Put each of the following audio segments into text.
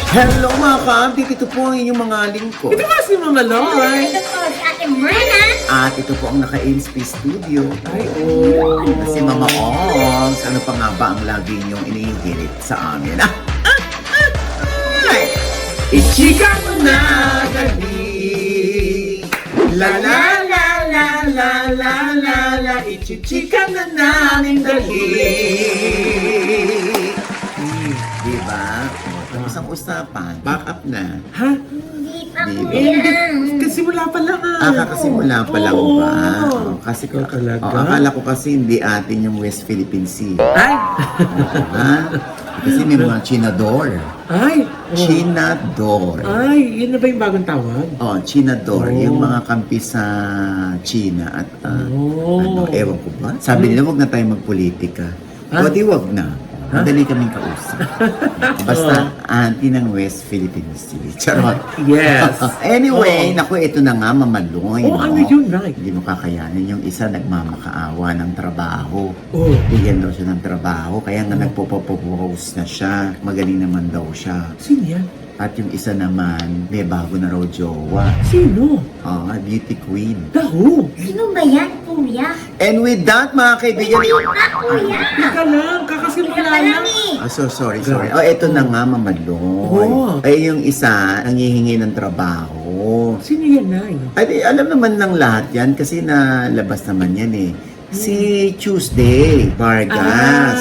Hello mga ka-update, ito po ang inyong mga lingkod. Ito ba si Mama Loy? Ito po si Ate Myrna. At ito po ang naka-ASP Studio. Ay, oh. Si Mama Ogs, ano pa nga ba ang lagi niyong inihirit sa amin? Ay! Ichika mo na dali. La la la la la la la la. Ichichika na namin dali. Diba? Tapos ang usapan, back up na. Ha? Hindi pa po Hindi. yan. Kasimula pa lang Kakasimula pa lang Oo. ba? Kasi Ikaw talaga? akala ko kasi hindi atin yung West Philippine Sea. Ay! Ha? Kasi may mga Chinador. Ay! Chinador. Ay, yun na ba yung bagong tawag? Oh, Chinador. Oh. Yung mga kampi sa China at Oh. ewan ko ba? Sabi nila wag na tayo magpolitika. Ha? O di wag na. Ha? Madali kaming kausap. Basta anti ng West Philippine Sea. Charot. Yes. Anyway, Oo. naku, ito na nga, mamaloy. Oh, ano yun, Nay? Hindi mo kakayanin. Yung isa nagmamakaawa ng trabaho. Oh. Bigyan daw siya ng trabaho, kaya nga nagpo-propose na siya. Magaling naman daw siya. Sino yan? At yung isa naman, may bago na raw jowa. Sino? Beauty queen. Daho! Sino ba yan, kuya? And with that, mga kaibigan, Kuya! Teka lang, kakasimula Teka lang lang. eh. sorry. Oh, eto na nga, mamaloy. Oh. Ay, yung isa, nangihingi ng trabaho. Sino yan, Nay? Ay, alam naman ng lahat yan kasi nalabas naman yan eh. Si Tuesday Vargas.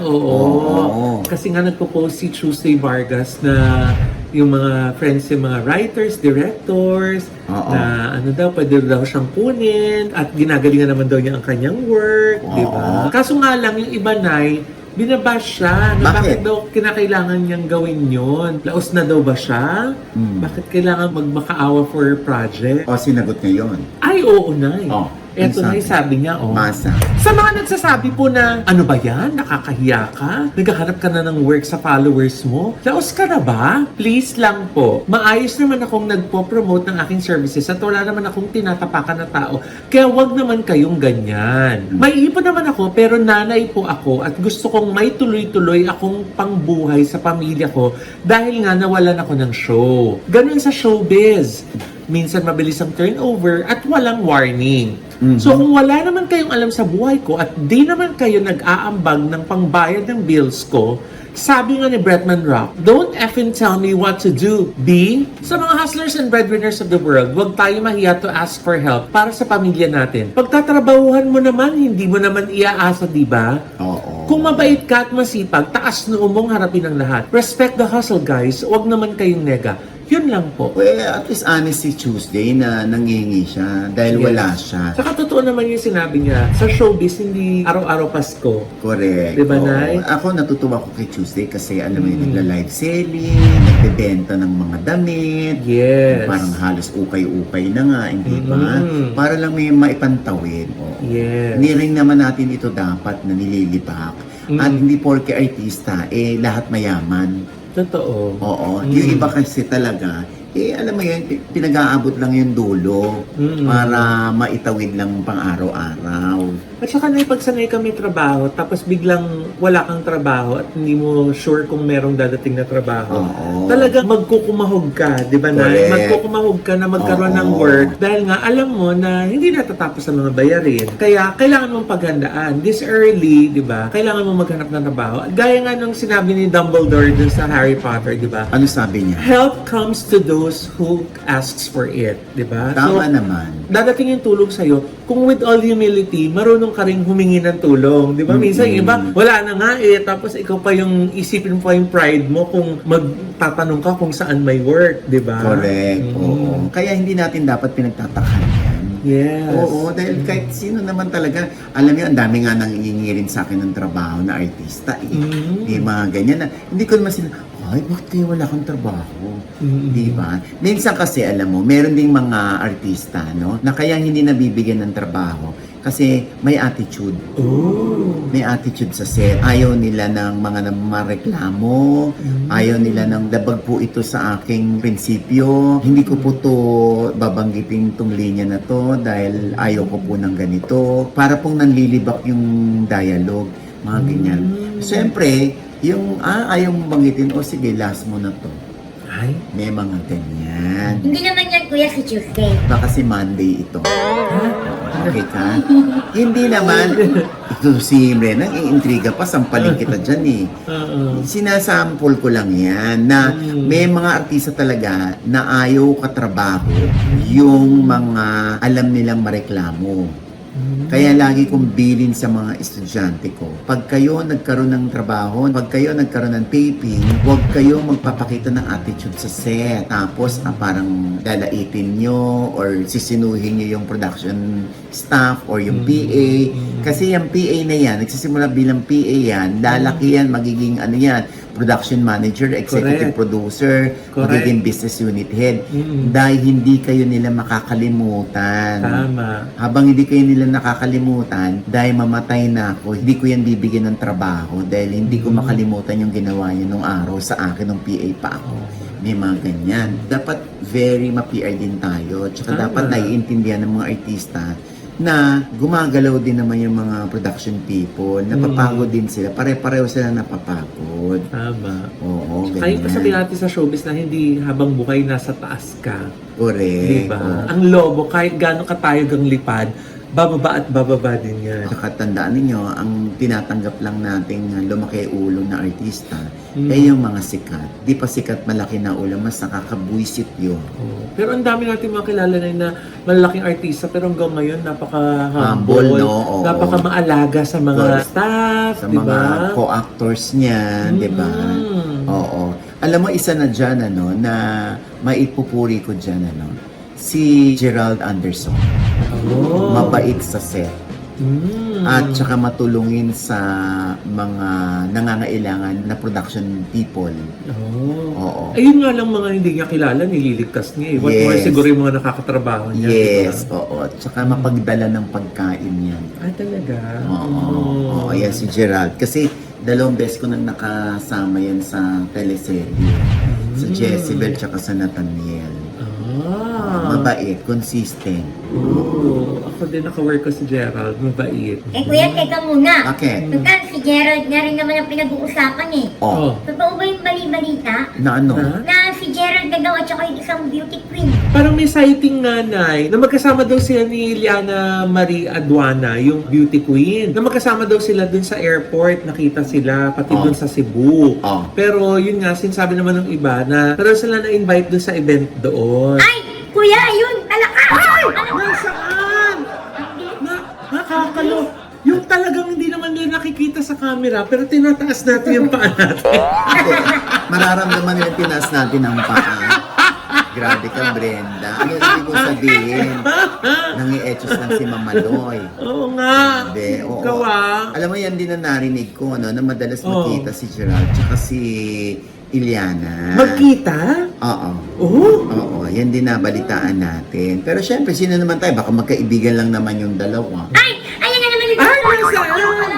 Oo. Oo. Kasi nga nagpo-post si Tuesday Vargas na yung mga friends, yung mga writers, directors, Oo. na ano daw, pwede daw siyang kunin at ginagalingan naman daw niya ang kanyang work, Oo. di ba? Kaso nga lang, yung iba Nay, binabash siya. Na Bakit? bakit daw kinakailangan niyang gawin yon? Laos na daw ba siya? Bakit kailangan magmakaawa for project? O, sinagot niya yun. Ay, oo, Nay. Oh, Eto ang na yung sabi niya, oh. Masa. Sa mga nagsasabi po na, ano ba yan? Nakakahiya ka? Naghahanap ka na ng work sa followers mo? Laos ka na ba? Please lang po. Maayos naman akong nagpo-promote ng aking services at wala naman akong tinatapakan na tao. Kaya wag naman kayong ganyan. May ipon naman ako pero nanay po ako at gusto kong may tuloy-tuloy akong pangbuhay sa pamilya ko dahil nga nawalan ako ng show. Ganun sa showbiz. Minsan mabilis ang turnover at walang warning. So kung wala naman kayong alam sa buhay ko at di naman kayo nag-aambag ng pangbayad ng bills ko, sabi nga ni Bretman Rock, don't effing tell me what to do, B. Sa mga hustlers and breadwinners of the world, huwag tayo mahiya to ask for help para sa pamilya natin. Pagtatrabahuhan mo naman, hindi mo naman iaasa, di ba? Oo. Kung mabait ka at masipag, taas noo mong harapin ang lahat. Respect the hustle, guys. Huwag naman kayong nega. Yun lang po. Well, at least honest si Tuesday na nangihingi siya dahil Yes. wala siya. Saka totoo naman yung sinabi niya, sa showbiz, hindi araw-araw Pasko. Correct. Diba, Oo. Nay? Ako natutuwa ko kay Tuesday kasi alam mo yun, nagla-live selling, nagbebenta ng mga damit. Yes. Parang halos ukay-ukay na nga, hindi ba? Mm. Para lang may maipantawid. Oo. Yes. Hindi rin naman natin ito dapat na nililibak. At hindi porke artista, lahat mayaman. Totoo. Oo. Yung iba kasi talaga, alam mo yun, pinag-aabot lang yung dulo para maitawid lang pang araw-araw. At saka na pagsanay kami trabaho, tapos biglang wala kang trabaho at hindi mo sure kung merong dadating na trabaho. Oo. Talagang magkukumahog ka, di ba, Nay? Correct. Magkukumahog ka na magkaroon ng Oo. work dahil nga alam mo na hindi natatapos ang mga bayarin. Kaya kailangan mong paghandaan. This early, di ba, kailangan mong maghanap ng trabaho. Gaya nga nung sinabi ni Dumbledore dun sa Harry Potter, di ba? Ano sabi niya? Help comes to those who asks for it, di ba? Tama naman. Dadating yung tulong sa'yo kung with all humility, marunong ka rin humingi ng tulong. Di ba? Minsan yung iba, wala na nga tapos ikaw pa yung isipin mo pa yung pride mo kung magtatanong ka kung saan may work. Di ba? Correct. Oo. Kaya hindi natin dapat pinagtatakhan yan. Yes. Oo, dahil kahit sino naman talaga, alam niyo, ang dami nga nang iingi rin sa akin ng trabaho na artista. Di mga ganyan na, hindi ko naman sila, ay, bakit kayo wala kang trabaho? Di ba? Minsan kasi, alam mo, meron ding mga artista, no, na kaya hindi nabibigyan ng trabaho kasi may attitude. Oh. May attitude sa set. Ayaw nila ng mga mareklamo. Ayaw nila ng labag po ito sa aking prinsipyo. Hindi ko po to babanggitin tong linya na to dahil ayaw ko po ng ganito. Para pong nanlilibak yung dialogue. Mga ganyan. Siyempre, yung ayaw mong banggitin, o sige, last mo na to. Ay? May mga ganyan. Hindi naman yan, kuya, si Tuesday. Baka si Monday ito. Okay ka? Hindi naman. Ito si Brenang, iintriga pa, sampalin kita dyan eh. Sinasample ko lang yan na may mga artista talaga na ayaw katrabaho yung mga alam nilang mareklamo. Kaya lagi kong bilin sa mga estudyante ko, pag kayo nagkaroon ng trabaho, pag kayo nagkaroon ng taping, huwag kayo magpapakita ng attitude sa set. Tapos parang lalaitin nyo or sisinuhin nyo yung production staff or yung PA. Kasi yung PA na yan, nagsisimula bilang PA yan, lalaki yan, magiging ano yan, production manager, executive Correct. producer, Correct. magiging business unit head. Dahil hindi kayo nila makakalimutan. Tama. Habang hindi kayo nila nakakalimutan, dahil mamatay na ako, hindi ko yan bibigyan ng trabaho dahil hindi ko makalimutan yung ginawa niya nung araw sa akin nung PA pa ako. May mga ganyan. Dapat very ma-PR din tayo. Tsaka Tama. dapat naiintindihan ng mga artista na gumagalaw din naman yung mga production people. Napapagod din sila. Pare-pareho sila napapagod. Tama. Oo, ganyan. Kaya sabihin natin sa showbiz na hindi habang buhay nasa taas ka. Correct. Diba? Oo. Ang lobo, kahit gano'ng katayog ang lipad, bababa at bababa din yan. Saka tandaan ninyo, ang tinatanggap lang nating lumaki ulo na artista ay yung mga sikat. Di pa sikat malaki na ulo, mas nakakabuisit yun. Oo. Pero ang dami natin mga kilala na malalaking artista pero hanggang ngayon napaka-humble, Humble, no? Oo. napaka-maalaga sa mga Correct. staff, Sa diba? mga co-actors niyan, di ba? Oo. Alam mo, isa na dyan, na maipupuri ko dyan, si Gerald Anderson. Oh. Mabait sa set. At saka matulungin sa mga nangangailangan na production people. Oh. Oo. Ayun nga lang mga hindi niya kilala, nililigtas niya eh. What more Yes. siguro yung mga nakakatrabaho niya. Yes, diba? oo. Tsaka mapagdala ng pagkain yan. Ah, talaga? Oo. Oo, yan si Gerald. Kasi 2 beses ko nang nakasama yan sa teleserye. Sa Jezebel tsaka sa Nathaniel. Mabait, consistent. Oh, ako din naka-work ko si Gerald. Mabait. Eh, kuya, teka muna. Bakit? Total, si Gerald nga rin naman ang pinag-uusapan eh. Oh, Totoo ba yung bali-balita? na ano? Ha? Na si Gerald na daw at saka yung isang beauty queen. Parang may sighting nga, Nay, na magkasama daw sila ni Liana Marie Aduana, yung beauty queen. Na magkasama daw sila dun sa airport, nakita sila, pati Oh. dun sa Cebu. Oh. Pero yun nga, sinasabi naman ng iba na pero sila na-invite dun sa event doon. Ay! Kuya, yun! Talaka! Ay! Nasaan? Nakakalo. Yung talagang hindi naman nila nakikita sa camera, pero tinataas natin yung paa natin. Hindi. Mararamdaman nila tinaas natin ang paa. Grabe ka, Brenda. Ano ibig ko sabihin? Nangi-etchos lang si Mamaloy. Oo nga. Hindi, oo. Ikaw ah. Alam mo, yan din na narinig ko, na madalas Oo. makita si Gerald tsaka si Iliana. Magkita? Oo. Oo. Oo, yan din nabalitaan natin. Pero syempre, sino naman tayo? Baka magkaibigan lang naman yung dalawa. Ay! Ayan na naman yung Ay, nasaan?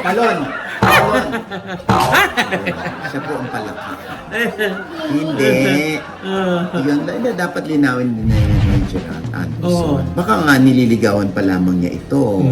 Talon! Talon! Siya po ang palaka. Hindi. Yun, dapat linawin din na yun ni Gerald Anderson. Oo. Baka nga nililigawan pa lamang niya ito.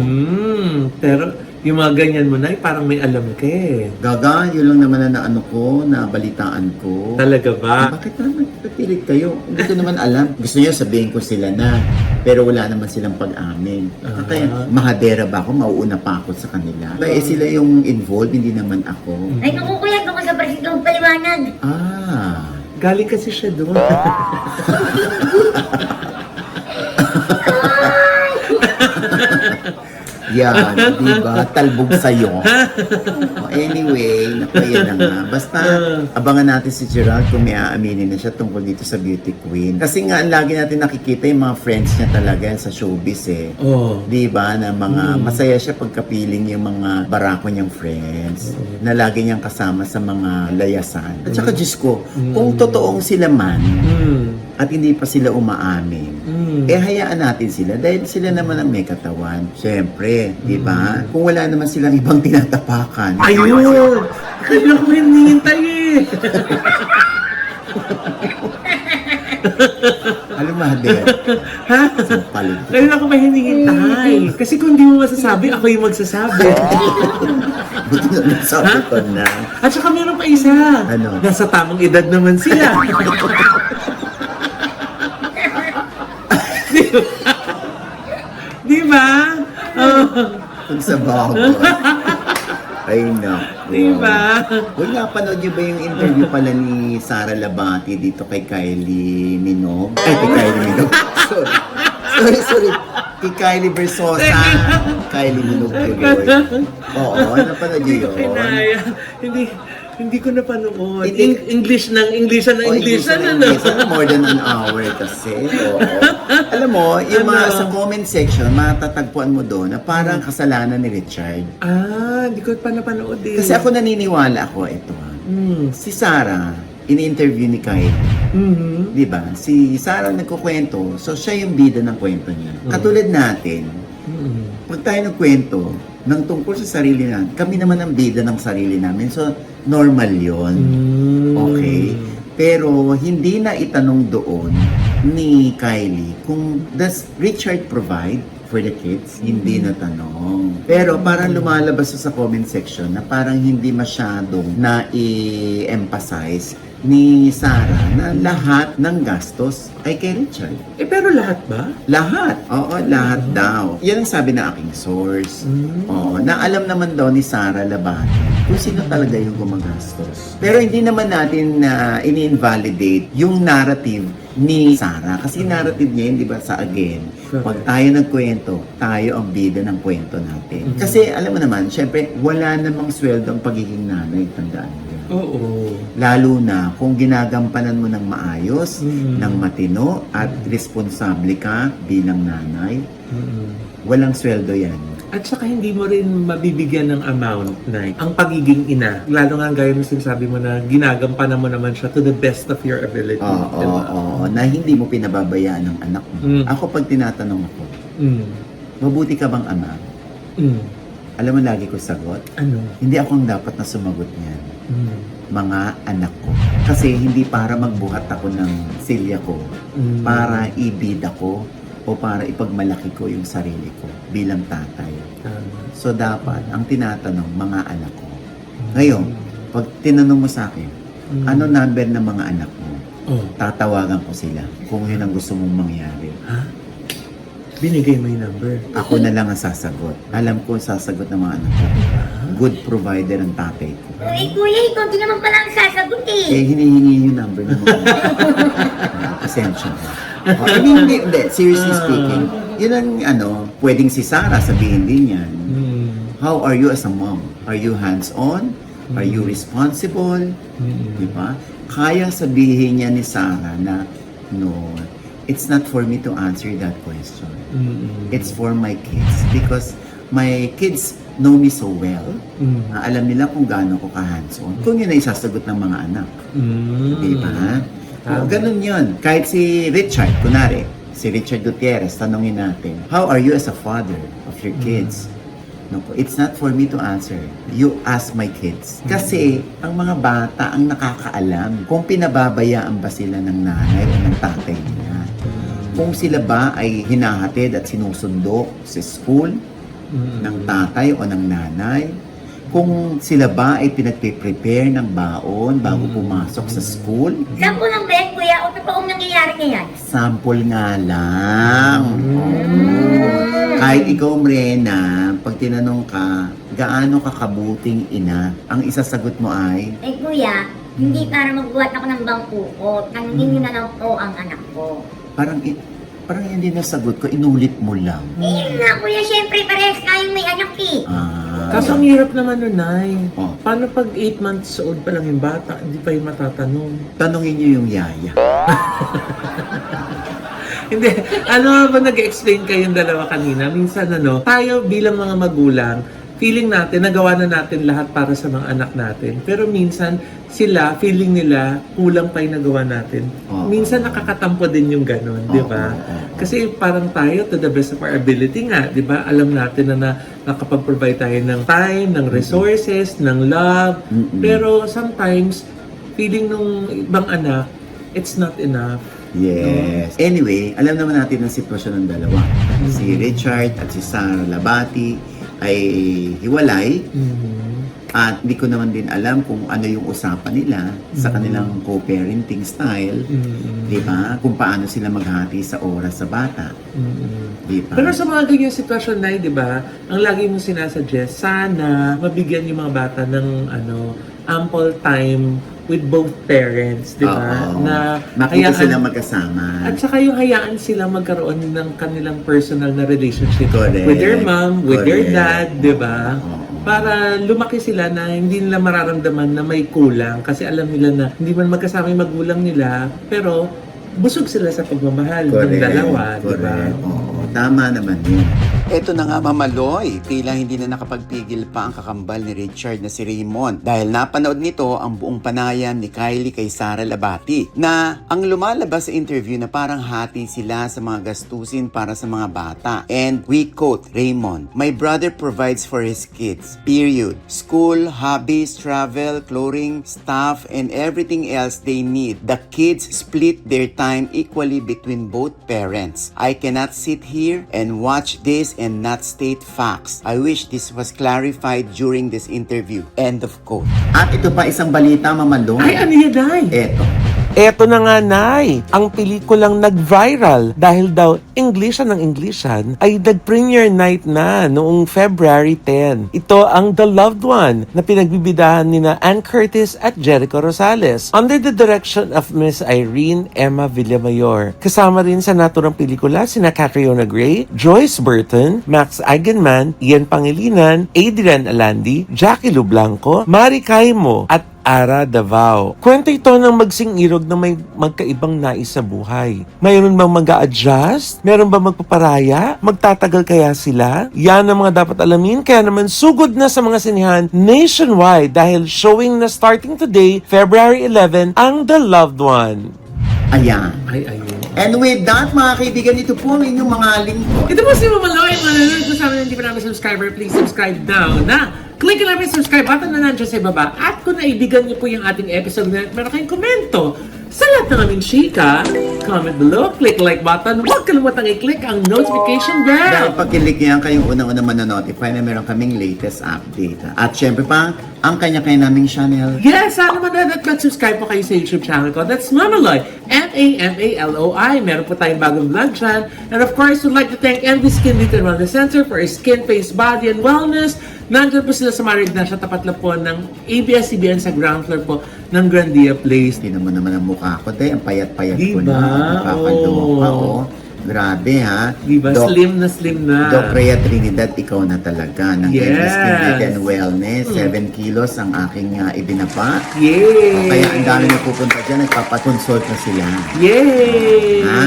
Pero yung mga ganyan mo na, parang may alam ka eh. Gaga, yun lang naman na ano ko, na balitaan ko. Talaga ba? Bakit naman napilit kayo? Hindi ko naman alam. Gusto niyo sabihin ko sila na, pero wala naman silang pag-amin. Kaya mahadera ba ako? Mauuna pa ako sa kanila. Kaya sila yung involved, hindi naman ako. Ay, naku kuya, baka sa presidong paliwanag. Ah. Galing kasi siya doon. Yan, di ba? Talbog sa'yo. Anyway, naku, yan na nga. Basta, abangan natin si Gerald kung may aaminin na siya tungkol dito sa beauty queen. Kasi nga, lagi natin nakikita yung mga friends niya talaga sa showbiz eh. Oh. Di ba? Na mga masaya siya pagkapiling yung mga barako niyang friends na lagi niyang kasama sa mga layasan. At saka, Diyos ko, kung totoong sila man at hindi pa sila umaamin, eh hayaan natin sila dahil sila naman ang may katawan. Siyempre, di ba? Kung wala naman silang ibang tinatapakan. Ayun! Kanya ko hinihintay eh. Alam mo, Hader, Ha? sa palig ko. Ngayon ako mahinihintay. Kasi kung di mo masasabi, ako yung magsasabi. Buti na nasabi ko na. At saka meron pa isa. Ano? Nasa tamang edad naman sila. Di ba? Kung sa bago. Ay, no. Di ba? Uy, napanood niyo ba yung interview pala ni Sara Labati dito kay Kylie Minogue? Ay, kay Kylie Minogue. Sorry. Kay Kylie Versosa. Kylie Minogue tuloy. Oo, napanood niyo yun. Kinaya. Hindi ko napanood. Hindi- English ng English na Oh, English na ano? more than an hour kasi. Oo. Alam mo, yung mga Ano? sa comment section, matatagpuan mo doon na parang kasalanan ni Richard. Hindi ko pa napanood eh. Kasi ako naniniwala ako, ito si Sarah, ini-interview ni Kylie. Mhm. Di ba? Si Sarah nagkukwento, so siya yung bida ng kwento niya. Katulad natin, Mhm. pag tayo nagkwento ng tungkol sa sarili natin, kami naman ang bida ng sarili namin. So, normal yon. Mm. Okay? Pero hindi na itanong doon ni Kylie kung does Richard provide for the kids? Hindi na tanong. Pero parang lumalabas sa comment section na parang hindi masyadong na-emphasize ni Sarah na lahat ng gastos ay kay Richard. Pero lahat ba? Lahat. Oo, lahat daw. Yan ang sabi ng aking source. Oo, na alam naman daw ni Sarah Labati kung sino talaga yung gumagastos. Pero hindi naman natin ini-invalidate yung narrative ni Sarah. Kasi yung narrative niya yun, di ba, sa again, pag tayo nagkwento, tayo ang bida ng kwento natin. Kasi alam mo naman, syempre, wala namang sweldo ang pagiging nanay, tandaan mo yan. Oo. Lalo na kung ginagampanan mo ng maayos, Mm. ng matino, at responsable ka bilang nanay, Mhm. walang sweldo yan. At saka hindi mo rin mabibigyan ng amount na ang pagiging ina. Lalo nga gaya ng sinasabi mo na ginagampanan mo naman siya to the best of your ability. Oo, diba? oo, na hindi mo pinababayaan ng anak mo. Mm. Ako pag tinatanong ako, Mm. mabuti ka bang ama? Mm. Alam mo lagi ko sagot, Ano? hindi ako ang dapat na sumagot niyan. Mm. Mga anak ko. Kasi hindi para magbuhat ako ng silya ko, Mm. para ibida ko, o para ipagmalaki ko yung sarili ko bilang tatay. Tama. So dapat, ang tinatanong, mga anak ko. Ngayon, pag tinanong mo sa akin, Mm. ano number ng mga anak mo? Oh. Tatawagan ko sila kung yun ang gusto mong mangyari. Ha? Binigay mo yung number. Ako na lang ang sasagot. Alam ko ang sasagot ng mga anak ko. Good provider ang tatay ko. Uy, kuya, ikaw din naman pala ang sasagot eh. Eh, hinihingi yung number ng mga anak ko. Pasensya na. Oh, hindi. Seriously speaking, yun ang pwedeng si Sarah sabihin din yan. Mm. How are you as a mom? Are you hands-on? Are you responsible? Mm. Di ba? Kaya sabihin niya ni Sarah na, no, it's not for me to answer that question. Mm. It's for my kids. Because my kids know me so well. Mm. Na alam nila kung gaano ko ka-hands-on. Kung yun ay isasagot ng mga anak. Mm. Di ba? Tama. Ganun yun. Kahit si Richard, kunwari, si Richard Gutierrez, tanongin natin, how are you as a father of your kids? No, it's not for me to answer. You ask my kids. Kasi ang mga bata ang nakakaalam kung pinababayaan ba sila ng nanay o ng tatay nila. Kung sila ba ay hinahatid at sinusundo sa school ng tatay o ng nanay. Kung sila ba ay pinagpe-prepare ng baon bago pumasok sa school. Sampo lang ba yan, kuya? O totoong nangyayari ngayon? Sample nga lang. Oo. Kahit ikaw, Mrena, pag tinanong ka, gaano ka kabuting ina, ang isasagot mo ay, Eh, kuya, hindi para magbuhat ako ng bangko ko. Tanungin niyo na lang po ang anak ko. parang hindi na sagot ko, inulit mo lang. Eh, yun nga, kuya, syempre, parehas tayong may anak eh. Kaso ang hirap naman nun, Nay. Oh. Paano pag 8 months old pa lang yung bata, hindi pa yung matatanong? Tanungin niyo yung yaya. Hindi. Ano ba nag-explain kayong dalawa kanina? Minsan tayo bilang mga magulang, feeling natin, nagawa na natin lahat para sa mga anak natin. Pero minsan, sila, feeling nila, kulang pa yung nagawa natin. Oo. Minsan nakakatampo din yung ganun, di ba? Oo. Kasi parang tayo, to the best of our ability nga, di ba? Alam natin na nakapag-provide tayo ng time, ng resources, ng love. Mm-mm. Pero sometimes, feeling nung ibang anak, it's not enough. Yes. Anyway, alam naman natin ang sitwasyon ng dalawa. Si Richard at si Sara Labati ay hiwalay. At hindi ko naman din alam kung ano yung usapan nila sa kanilang co-parenting style. Di ba? Kung paano sila maghati sa oras sa bata. Di ba? Pero sa mga ganyan sitwasyon na, di ba, ang lagi mong sinasuggest, sana mabigyan yung mga bata ng ample time with both parents, di ba? Oo. Makita sila magkasama. At saka yung hayaan sila magkaroon ng kanilang personal na relationship Correct. with their mom, with their Correct. dad, di ba? Oo. Para lumaki sila na hindi nila mararamdaman na may kulang kasi alam nila na hindi man magkasama yung magulang nila, pero busog sila sa pagmamahal ng dalawa, di ba? Correct. Oo, tama naman yun. Eto na nga, Mamaloy, tila hindi na nakapagpigil pa ang kakambal ni Richard na si Raymond dahil napanood nito ang buong panayam ni Kylie kay Sara Labati na ang lumalabas sa interview na parang hati sila sa mga gastusin para sa mga bata. And we quote Raymond, "My brother provides for his kids, period. School, hobbies, travel, clothing, stuff, and everything else they need. The kids split their time equally between both parents. I cannot sit here and watch this and not state facts. I wish this was clarified during this interview." End of quote. At ito pa isang balita, Mamaloy. Ay, ano yan, Day? Eto. Eto na nga, Nay, ang pelikulang nag-viral dahil daw Englishan ng Englishan ay nag-premiere night na noong February 10. Ito ang The Loved One na pinagbibidahan nina Ann Curtis at Jericho Rosales under the direction of Miss Irene Emma Villamayor. Kasama rin sa naturang pelikula sina Catriona Gray, Joyce Burton, Max Eigenman, Ian Pangilinan, Adrian Alandi, Jackie Lu Blanco, Mari Caimo at Ara Davao. Kwento ito ng magsing-irog na may magkaibang nais sa buhay. Mayroon bang mag-a-adjust? Meron ba magpaparaya? Magtatagal kaya sila? Yan ang mga dapat alamin. Kaya naman sugod na sa mga sinihan nationwide dahil showing na starting today, February 11, ang The Loved One. Ayan. Ay, ayun. And with that, mga kaibigan, ito po ang inyong mga lingkod. Ito po si Mamaloy, mga nanonood po sa amin, hindi pa namin subscriber, please subscribe now na click na namin subscribe button na nandiyan sa ibaba. At kung naibigan niyo po yung ating episode na meron kayong komento sa lahat ng aming chika, comment below, click like button, huwag kalimutang i-click ang notification Dahil bell. pag kilik niyan, kayong unang-una manonotify na meron kaming latest update. At syempre pa, ang kanya-kanya naming channel. Yes, sana manood at mag-subscribe po kayo sa YouTube channel ko. That's Mamaloy, M-A-M-A-L-O-I. Meron po tayong bagong vlog dyan. And of course, we'd like to thank Envy Skin Beauty and Wellness Center for skin, face, body, and wellness. Nandun po sila sa Marig na siya, tapat lang po ng ABS-CBN sa ground floor po ng Grandia Place. Tingnan mo naman ang mukha ko, te. Ang payat-payat ko Diba? na. Nakakaloka, Oo. oh. Grabe, ha? Diba? Slim na slim na. Doc Rhea Trinidad, ikaw na talaga. Ng Yes. Skin Beauty and Wellness. 7 kilos ang aking ibinaba. Yay! Kaya ang dami na pupunta dyan, nagpapaconsult na sila. Yay! Ha?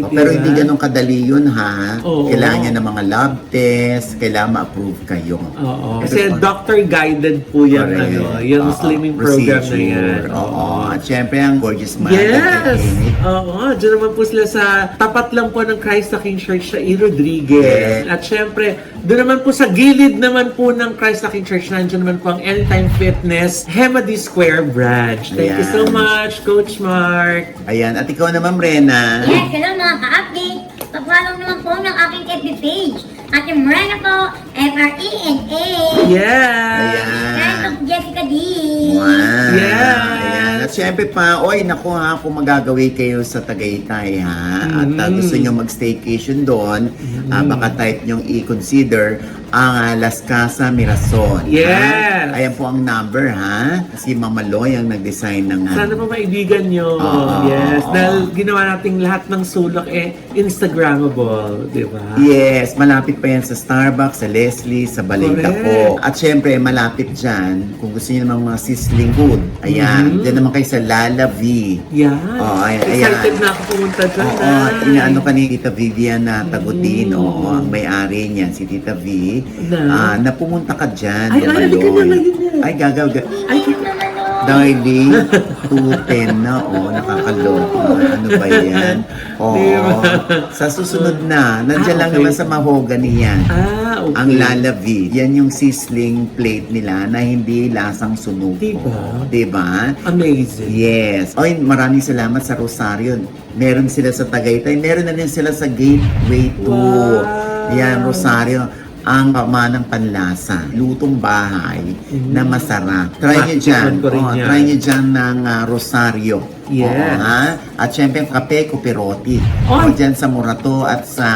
O, pero hindi ganun kadali yun, ha? Oo. Kailangan niya ng mga lab test, kailangan ma-approve kayo. Oo. Kasi Kasi doctor-guided po yan, Correct. yung Oo, slimming program na procedure. yan. Oo. At syempre, ang Gorgeous Mother Yes! Clinic. Oo, dyan naman po sila sa tapat lang po ng Christ the King Church sa E. Rodriguez. Yes. At syempre, doon naman po sa gilid naman po ng Christ the King Church, nandiyan naman po ang Anytime Fitness, Hemady Square Branch. Thank you so Ayan. much, Coach Mark. Ayan. At ikaw naman, Rena. Yes, hello mga ka-update. Pa-follow naman po ng aking FB page. At yung Rena po, F-R-E-N-A. Yes! Friend of Jessica D. Wow. Yes. Ayan. At syempre pa, oy, naku ha, kung magagawi kayo sa Tagaytay ha, at gusto nyo mag-staycation doon, baka type nyong i-consider ang Las Casa Mirason. Yes. Ha? Ayan po ang number ha. Si Mama Loy ang nag-design ng Sana po maibigan nyo. Oo. Yes. Dahil ginawa nating lahat ng sulok Instagrammable. Di ba? Yes, malapit pa yan sa Starbucks, sa Leslie, sa Balita Correct. po. At syempre, malapit dyan, kung gusto niyo naman mga sizzling food, ayan, dyan naman kayo sa Lala V. Yan. Oh, ayan. Excited na ako pumunta dyan. Oo, inaano ka ni Tita Vivian na Tagutin, oo, ang may-ari niyan, si Tita V, Na? na pumunta ka dyan. Ay, Mama halika Loy. na ngayon yan. Ay, gagaw. Ay, Yes naman o. Darling, 210 na, nakakaloko. Ano ba yan? Oo. Di ba? Sa susunod na, nandiyan lang okay. naman sa mahogany yan. Okay. Ang Lalavi, yan yung sizzling plate nila na hindi lasang sunuko. Diba? Diba? Amazing. Yes. Oy, maraming salamat sa Rosario. Meron sila sa Tagaytay. Meron na din sila sa Gateway 2. Wow. Yan, Rosario. Ang pamanang panlasa. Lutong bahay na masarap. Try nyo dyan. Ko rin yan. Try nyo dyan ng Rosario. Yes. Oo, ha? At syempre, kape, kuperoti. Oy. Dyan sa Murato at sa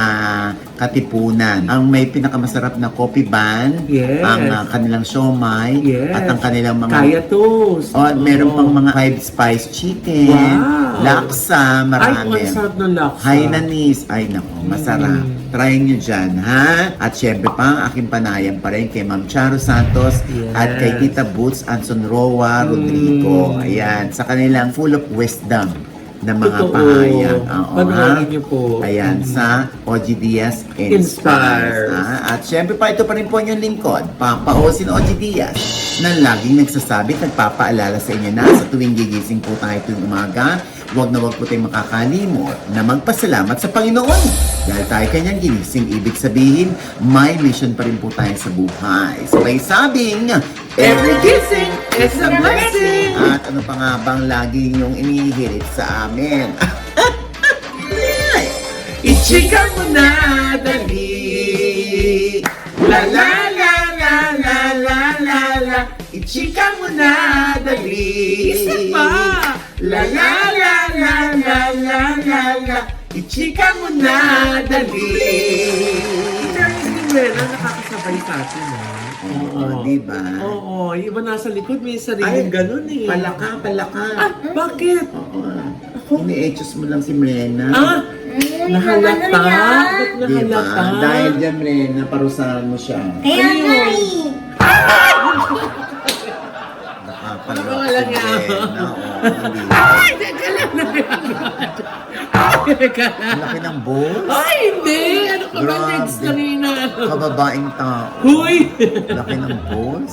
Katipunan. Ang may pinakamasarap na coffee ban, Yes. ang kanilang siomai, Yes. at ang kanilang mga Kaya toast. meron pang mga 5-spice chicken, Wow. laksa, Ay, marami. ang sarap ng laksa. Hainanese, ay nako, masarap. Try nyo dyan, ha? At syempre pa, ang aking panayam pa rin kay Ma'am Charo Santos Yes. at kay Tita Boots Anson Roa Rodrigo. Ayan, sa kanilang full of wisdom na mga Totoo. pahayag. Oo, Panoorin ha? niyo po. Ayan, sa OG Diaz Inspires. Inspires. At syempre pa, ito pa rin po yung lingkod, Papa Osin OG Diaz, na laging nagsasabi, nagpapaalala sa inyo na sa tuwing gigising po tayo tuwing umaga, huwag na huwag po tayong makakalimot na magpasalamat sa Panginoon. Dahil tayo kanyang ginising, ibig sabihin, may mission pa rin po tayo sa buhay. Sabay sabing, Every kissing is a blessing. at ano pa nga bang lagi yung inihirit sa amin? Ichika mo na, dali. La la la la la la la la. Ichika mo na, dali. Isa pa. La la la la la la la la. Ichika mo na, dali. Charles Di Buena, nakakasabay sa atin, ha? Oo, diba? Oo, iba nasa likod, may sariling ganun eh. Palaka, palaka. Ah, bakit? Oo. Ini-etchos mo lang si Mrena. Ah, nahalata? Ano yan? Ba't Diba? nahalata? Dahil dyan, Mrena, parusahan mo siya. Kaya nga eh. Nakapalok Ano lang si yan? Mrena. Oo, hindi. Ay, teka lang. Teka lang. Ang laki ng balls. Ay, hindi! Ano ka ba Grabe. next na rin na ano? Kababaeng tao. Huy! Laki ng balls.